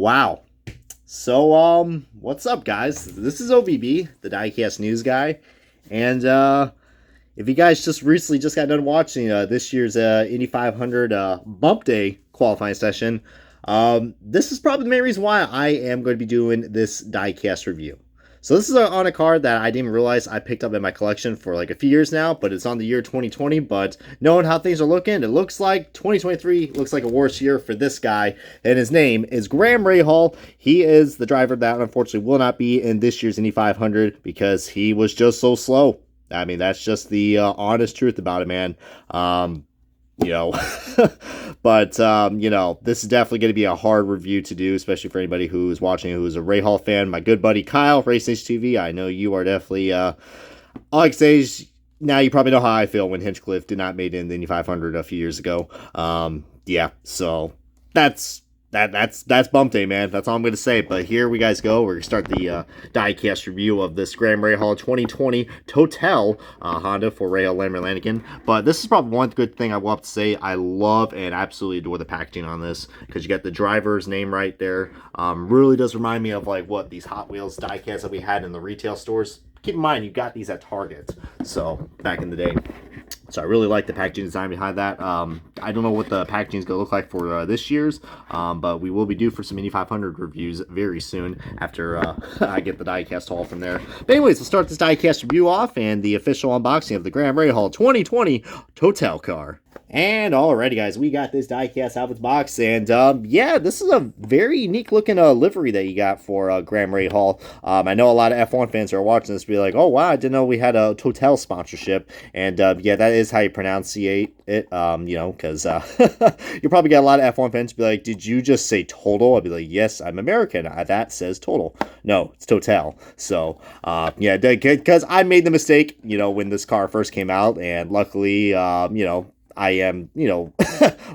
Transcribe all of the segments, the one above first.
Wow. So, what's up, guys? This is OVB, the Diecast News Guy, and if you guys just recently just got done watching this year's Indy 500 Bump Day qualifying session, this is probably the main reason why I am going to be doing this diecast review. So this is on a card that I didn't even realize I picked up in my collection for like a few years now, but it's on the year 2020. But knowing how things are looking, it looks like 2023 looks like a worse year for this guy. And his name is Rahal. He is the driver that unfortunately will not be in this year's Indy 500 because he was just so slow. I mean, that's just the honest truth about it, man. You know, but, this is definitely going to be a hard review to do, especially for anybody who's watching, who's a Rahal fan. My good buddy Kyle, Race Nation TV, I know you are definitely, all I can say is, now you probably know how I feel when Hinchcliffe did not make it in the Indy 500 a few years ago. Yeah, so that's Bump Day, man. That's all I'm going to say. But here we guys go. We're going to start the diecast review of this Rahal 2020 Total Honda for Rahal Lanigan. But this is probably one good thing I will have to say. I love and absolutely adore the packaging on this because you got the driver's name right there. Really does remind me of like what these Hot Wheels diecasts that we had in the retail stores. Keep in mind, you got these at Target. So back in the day. So I really like the packaging design behind that. I don't know what the packaging is going to look like for this year's, but we will be due for some Indy 500 reviews very soon after I get the diecast haul from there. But anyways, let's start this diecast review off and the official unboxing of the Rahal 2020 Total car. And alrighty, guys, we got this diecast out of its box, and yeah, this is a very unique looking livery that you got for Rahal. I know a lot of F1 fans are watching this be like, oh wow, I didn't know we had a Total sponsorship, and yeah, that is how you pronunciate it, because you probably get a lot of F1 fans be like, did you just say Total? I'd be like, yes, I'm American, that says Total. No, it's Total. So yeah, because I made the mistake, when this car first came out, and luckily, I am,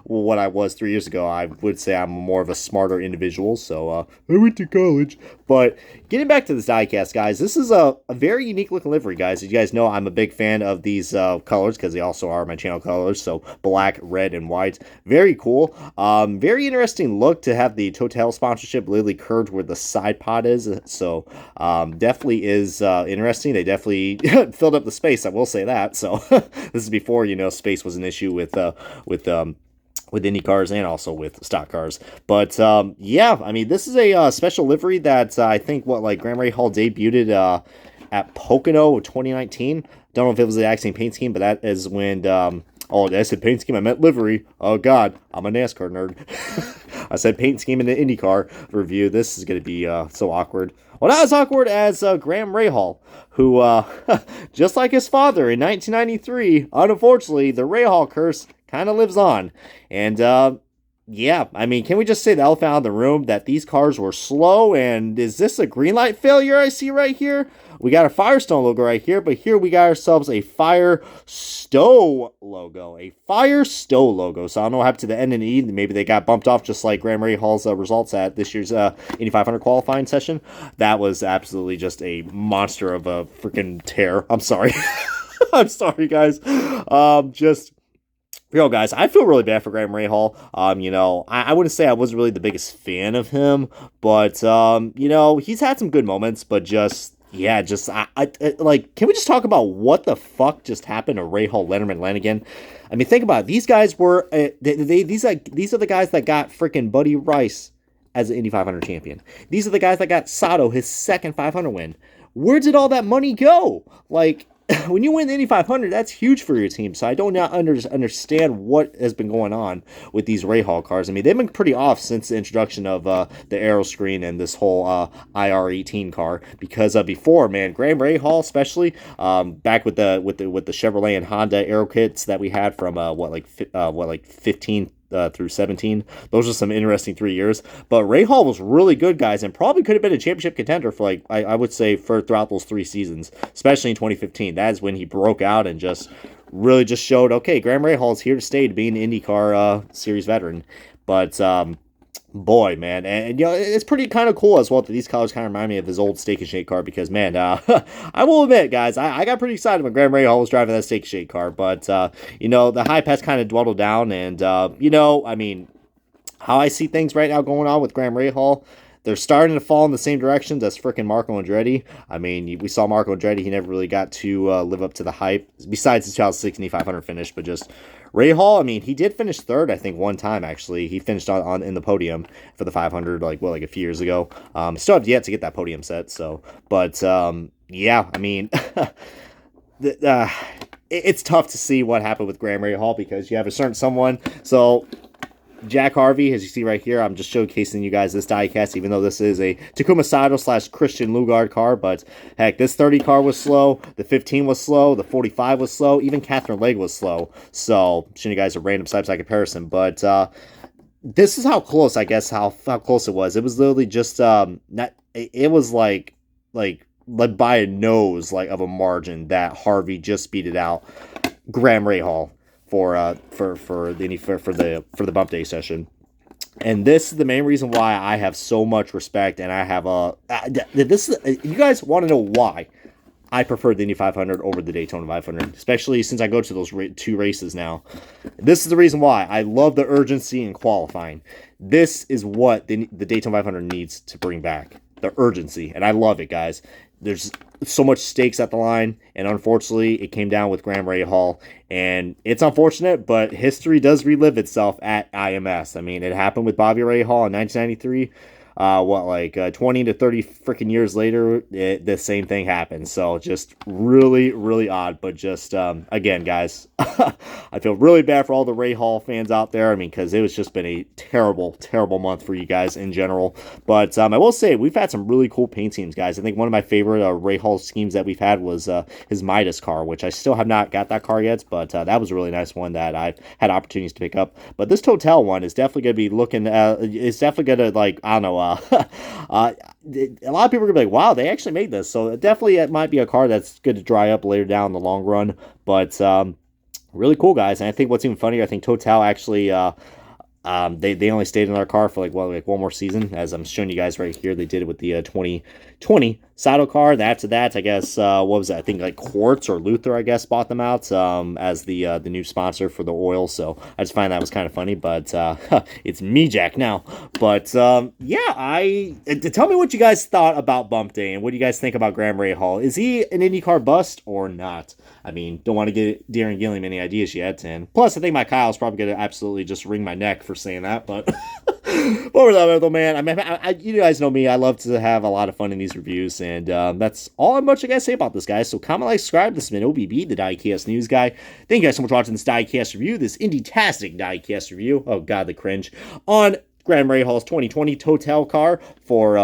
what I was 3 years ago. I would say I'm more of a smarter individual, so I went to college. But getting back to this diecast, guys, this is a very unique looking livery, guys. As you guys know, I'm a big fan of these colors because they also are my channel colors, so black, red, and white. Very cool. Very interesting look to have the Total sponsorship literally curved where the side pod is, so definitely is interesting. They definitely filled up the space, I will say that. So this is before, space was an issue with Indy cars and also with stock cars. But yeah, I mean, this is a special livery that I think Rahal debuted at Pocono 2019. Don't know if it was the exact same paint scheme, but that is when oh, I said paint scheme, I meant livery. Oh god, I'm a NASCAR nerd. I said paint scheme in the INDYCAR review. This is going to be so awkward. Well, not as awkward as Rahal, who, just like his father in 1993, unfortunately, the Rahal curse kind of lives on. And, yeah, I mean, can we just say the elephant out of the room that these cars were slow? And is this a green light failure I see right here? We got a Firestone logo right here, but here we got ourselves a Firestone logo. A Firestone logo. So I don't know what happened to the N and E. Maybe they got bumped off just like Rahal's results at this year's Indy 500 qualifying session. That was absolutely just a monster of a freaking tear. I'm sorry. I'm sorry, guys. Real guys, I feel really bad for Rahal. I wouldn't say I wasn't really the biggest fan of him, but he's had some good moments, but can we just talk about what the fuck just happened to Rahal Lanigan? I mean, think about it. These guys were these are the guys that got freaking Buddy Rice as an Indy 500 champion. These are the guys that got Sato his second 500 win. Where did all that money go? When you win the Indy 500, that's huge for your team. So I don't understand what has been going on with these Rahal cars. I mean, they've been pretty off since the introduction of the aero screen and this whole IR18 car. Because before, man, Rahal, especially back with the Chevrolet and Honda aero kits that we had from 15 through 17. Those are some interesting 3 years. But Rahal was really good, guys, and probably could have been a championship contender for I would say throughout those 3 seasons, especially in 2015. That is when he broke out and just really just showed, okay, Rahal is here to stay to be an IndyCar series veteran. But boy, man, and it's pretty kind of cool as well that these colors kind of remind me of his old Steak and Shake car because, man, I will admit, guys, I got pretty excited when Rahal was driving that Steak and Shake car, but, the hype has kind of dwindled down, and, I mean, how I see things right now going on with Rahal, they're starting to fall in the same directions as frickin' Marco Andretti. I mean, we saw Marco Andretti. He never really got to live up to the hype, besides his 2016 500 finish. But just Rahal, I mean, he did finish third, I think, one time, actually. He finished on in the podium for the 500, like a few years ago. Still have yet to get that podium set, so. But, yeah, I mean, it's tough to see what happened with Graham Rahal because you have a certain someone. So Jack Harvey, as you see right here, I'm just showcasing you guys this diecast, even though this is a Takuma Sato / Christian Lugard car. But heck, this 30 car was slow, the 15 was slow, the 45 was slow, even Catherine Legg was slow. So showing you guys a random side-by-side comparison. But this is how close, I guess, how close it was. It was literally just it was like by a nose, like, of a margin that Harvey just beat it out Graham Rahal for the bump day session. And this is the main reason why I have so much respect, and I have you guys want to know why I prefer the Indy 500 over the Daytona 500, especially since I go to those two races now. This is the reason why I love the urgency in qualifying. This is what the Daytona 500 needs to bring back, the urgency, and I love it, guys. There's so much stakes at the line, and unfortunately, it came down with Graham Rahal, and it's unfortunate, but history does relive itself at IMS. I mean, it happened with Bobby Rahal in 1993. 20 to 30 freaking years later, the same thing happened. So just really, really odd. But just, again, guys, I feel really bad for all the Rahal fans out there. I mean, because it was just been a terrible, terrible month for you guys in general. But I will say, we've had some really cool paint schemes, guys. I think one of my favorite Rahal schemes that we've had was his Midas car, which I still have not got that car yet. But that was a really nice one that I've had opportunities to pick up. But this Total one is definitely going to be looking, it's definitely going to, like, I don't know, a lot of people are gonna be like, wow, they actually made this. So definitely it might be a car that's good to dry up later down in the long run. But really cool, guys. And I think what's even funnier, I think Total actually they only stayed in our car for like one more season. As I'm showing you guys right here, they did it with the 2020 Sato car. After that, I guess what was that? I think like Quartz or Luther, I guess, bought them out as the new sponsor for the oil. So I just find that was kind of funny. But it's me, Jack, now. But yeah, tell me what you guys thought about Bump Day and what do you guys think about Graham Rahal. Is he an IndyCar bust or not? I mean, don't want to get Darren Gilliam any ideas yet. And plus, I think my Kyle's probably going to absolutely just wring my neck for saying that. But over that, though, man, I mean, you guys know me. I love to have a lot of fun in these reviews. And that's all I'm much I got to say about this, guys. So comment, like, subscribe. This has been OBB, the Diecast News Guy. Thank you guys so much for watching this Diecast review, this Indy-tastic Diecast review. Oh, God, the cringe. On Graham Rahal's 2020 Total car for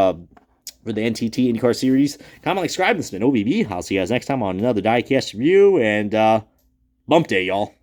the NTT IndyCar Series. Comment, like, subscribe. This has been OBB. I'll see you guys next time on another Diecast review. And Bump Day, y'all.